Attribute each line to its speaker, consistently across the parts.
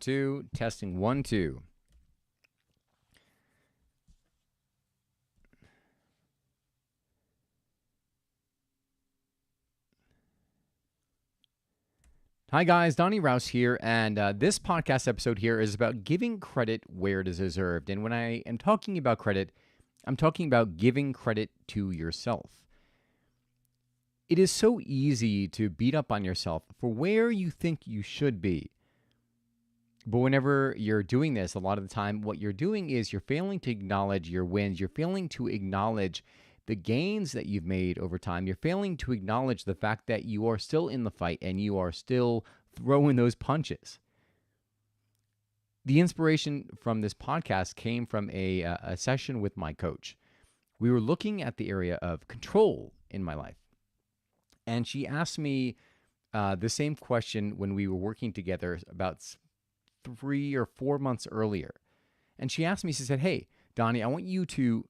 Speaker 1: Two, testing 1 2. Hi guys, Donnie Rouse here, and this podcast episode here is about giving credit where it is deserved. And when I am talking about credit, I'm talking about giving credit to yourself. It is so easy to beat up on yourself for where you think you should be. But whenever you're doing this, a lot of the time, what you're doing is you're failing to acknowledge your wins. You're failing to acknowledge the gains that you've made over time. You're failing to acknowledge the fact that you are still in the fight and you are still throwing those punches. The inspiration from this podcast came from a session with my coach. We were looking at the area of control in my life. And she asked me the same question when we were working together about 3 or 4 months earlier. And she asked me, she said, "Hey, Donnie, I want you to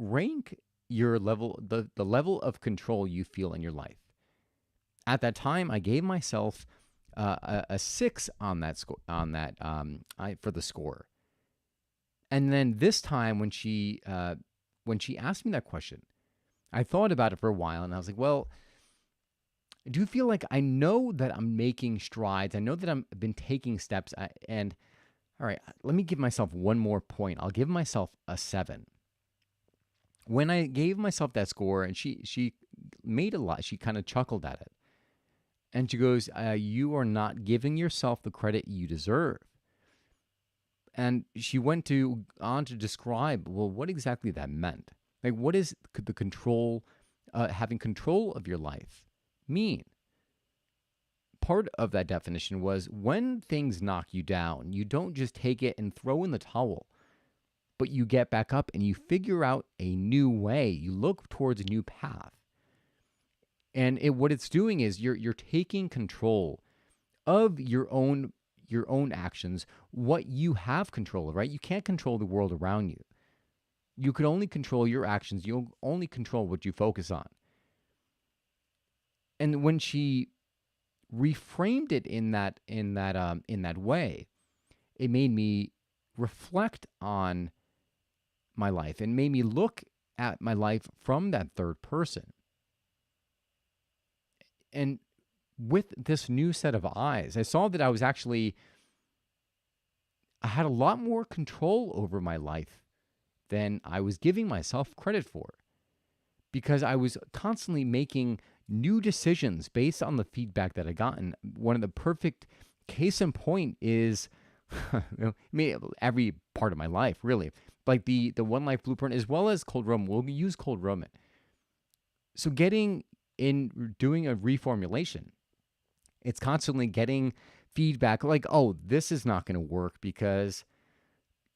Speaker 1: rank your level, the level of control you feel in your life." At that time, I gave myself a 6 on that score, for the score. And then this time, when she asked me that question, I thought about it for a while, and I was like, well, I do feel like I know that I'm making strides. I know that I've been taking steps. And all right, let me give myself one more point. I'll give myself a 7. When I gave myself that score, and she made a lot, she kind of chuckled at it. And she goes, "You are not giving yourself the credit you deserve." And she went on to describe, well, what exactly that meant. Like, what is the control, having control of your life mean? Part of that definition was when things knock you down, you don't just take it and throw in the towel, but you get back up and you figure out a new way. You look towards a new path. And what it's doing is you're taking control of your own actions, what you have control of, right? You can't control the world around you. You can only control your actions. You'll only control what you focus on. And when she reframed it in that way, it made me reflect on my life and made me look at my life from that third person. And with this new set of eyes, I saw that I had a lot more control over my life than I was giving myself credit for, because I was constantly making new decisions based on the feedback that I gotten. One of the perfect case in point is every part of my life, really. Like the One Life Blueprint, as well as Cold Roman. We'll use Cold Roman. So doing a reformulation, it's constantly getting feedback like, oh, this is not going to work because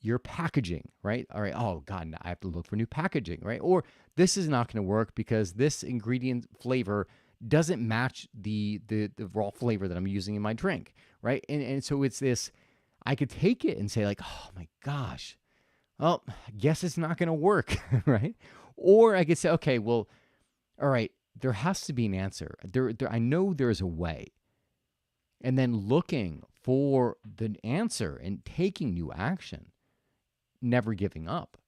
Speaker 1: your packaging, right? All right. Oh God, I have to look for new packaging, right? Or this is not going to work because this ingredient flavor doesn't match the raw flavor that I'm using in my drink, right? And so it's this, I could take it and say like, oh my gosh, well, I guess it's not going to work, right? Or I could say, okay, well, all right, there has to be an answer. I know there's a way. And then looking for the answer and taking new action, never giving up.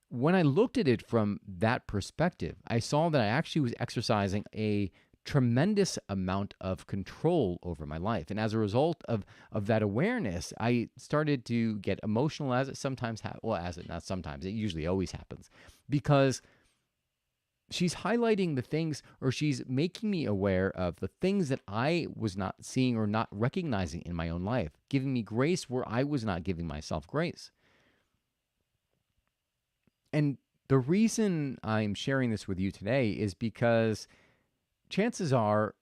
Speaker 1: When I looked at it from that perspective, I saw that I actually was exercising a tremendous amount of control over my life. And as a result of that awareness, I started to get emotional, as it sometimes not sometimes, it usually always happens, because she's highlighting the things, or she's making me aware of the things that I was not seeing or not recognizing in my own life, giving me grace where I was not giving myself grace. And the reason I'm sharing this with you today is because chances are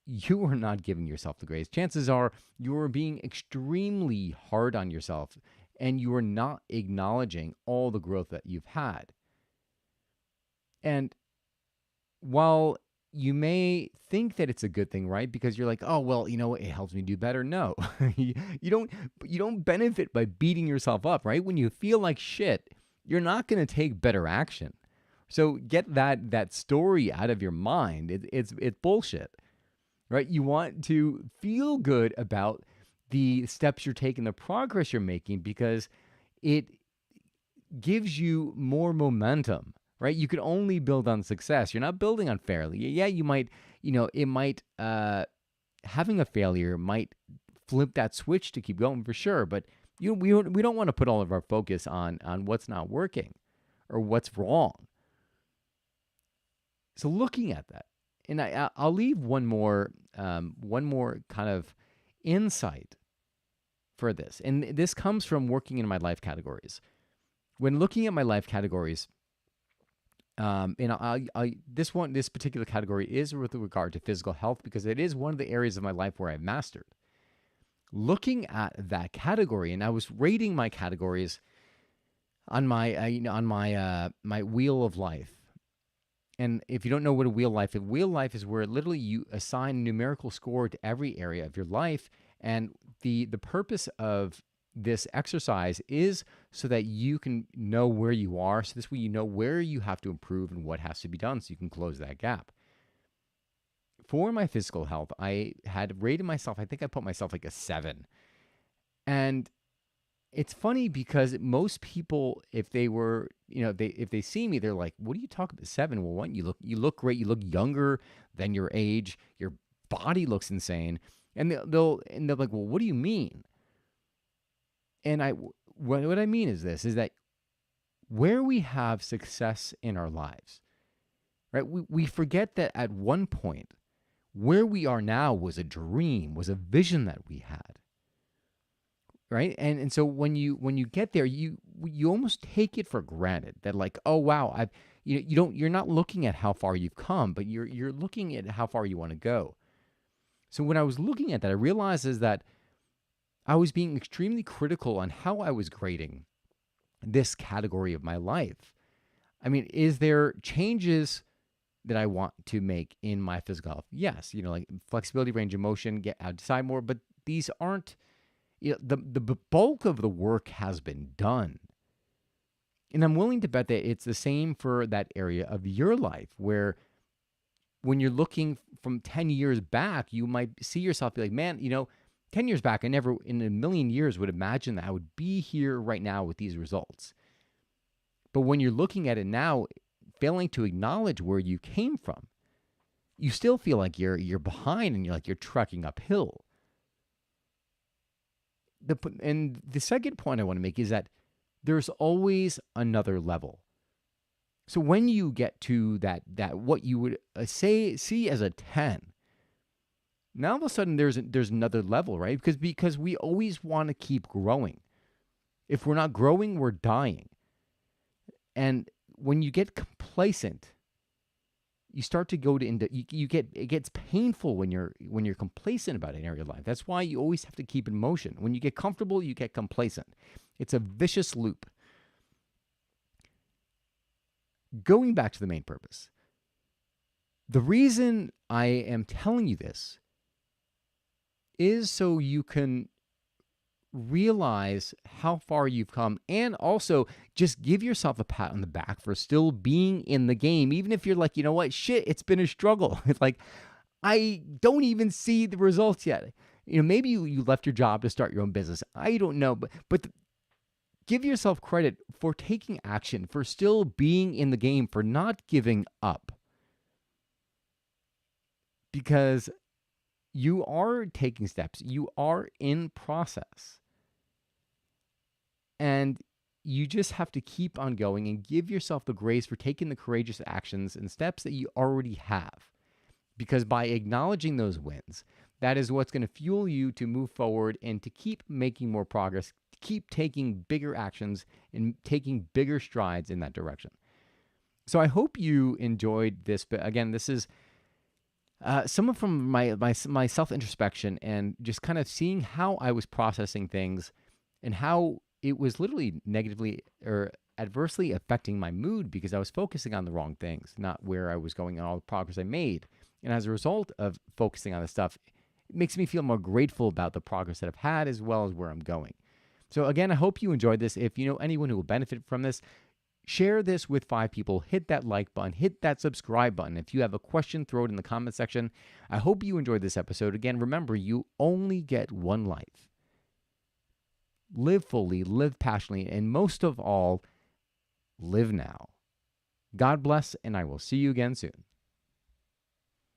Speaker 1: you are not giving yourself the grace. Chances are you are being extremely hard on yourself, and you are not acknowledging all the growth that you've had. And while you may think that it's a good thing, right? Because you're like, oh, well, you know what? It helps me do better. No, you don't benefit by beating yourself up, right? When you feel like shit, you're not going to take better action. So get that story out of your mind. It's bullshit. right? You want to feel good about the steps you're taking, the progress you're making, because it gives you more momentum, right? You can only build on success. You're not building on failure. Yeah, you might, it might, having a failure might flip that switch to keep going for sure. But we don't want to put all of our focus on what's not working or what's wrong. So looking at that, and I'll leave one more kind of insight for this, and this comes from working in my life categories. When looking at my life categories, this particular category is with regard to physical health because it is one of the areas of my life where I've mastered. Looking at that category, and I was rating my categories on my wheel of life. And if you don't know what a wheel life is where literally you assign a numerical score to every area of your life, and the purpose of this exercise is so that you can know where you are. So this way you know where you have to improve and what has to be done so you can close that gap. For my physical health, I had rated myself, I think I put myself like a 7. And it's funny because most people, if they were, if they see me, they're like, "What do you talk about 7?" Well, one, you look great, you look younger than your age, your body looks insane, and they're like, "Well, what do you mean?" And what I mean is this: is that where we have success in our lives, right? We forget that at one point, where we are now was a dream, was a vision that we had. Right. And so when you get there, you almost take it for granted that like, oh, wow, you're not looking at how far you've come, but you're looking at how far you want to go. So when I was looking at that, I realized is that I was being extremely critical on how I was grading this category of my life. I mean, is there changes that I want to make in my physical health? Yes. Like flexibility, range of motion, get outside more, but these aren't, the bulk of the work has been done. And I'm willing to bet that it's the same for that area of your life where when you're looking from 10 years back, you might see yourself be like, man, 10 years back, I never in a million years would imagine that I would be here right now with these results. But when you're looking at it now, failing to acknowledge where you came from, you still feel like you're behind and you're trekking uphill. And the second point I want to make is that there's always another level. So when you get to that what you would see as a 10, now all of a sudden there's another level, right? Because we always want to keep growing. If we're not growing, we're dying. And when you get complacent, you start to go into it gets painful when you're complacent about an area of life. That's why you always have to keep in motion. When you get comfortable, you get complacent. It's a vicious loop. Going back to the main purpose. The reason I am telling you this is so you can realize how far you've come and also just give yourself a pat on the back for still being in the game, even if you're like, you know what, shit, it's been a struggle. It's like, I don't even see the results yet. Maybe you left your job to start your own business. I don't know, but give yourself credit for taking action, for still being in the game, for not giving up. Because you are taking steps. You are in process. And you just have to keep on going and give yourself the grace for taking the courageous actions and steps that you already have. Because by acknowledging those wins, that is what's going to fuel you to move forward and to keep making more progress, to keep taking bigger actions and taking bigger strides in that direction. So I hope you enjoyed this. But again, this is some from my self-introspection and just kind of seeing how I was processing things and how it was literally negatively or adversely affecting my mood because I was focusing on the wrong things, not where I was going and all the progress I made. And as a result of focusing on this stuff, it makes me feel more grateful about the progress that I've had as well as where I'm going. So again, I hope you enjoyed this. If you know anyone who will benefit from this, Share this with 5 people. Hit that like button. Hit that subscribe button. If you have a question, throw it in the comment section. I hope you enjoyed this episode. Again, remember, you only get one life. Live fully, live passionately, and most of all, live now. God bless, and I will see you again soon.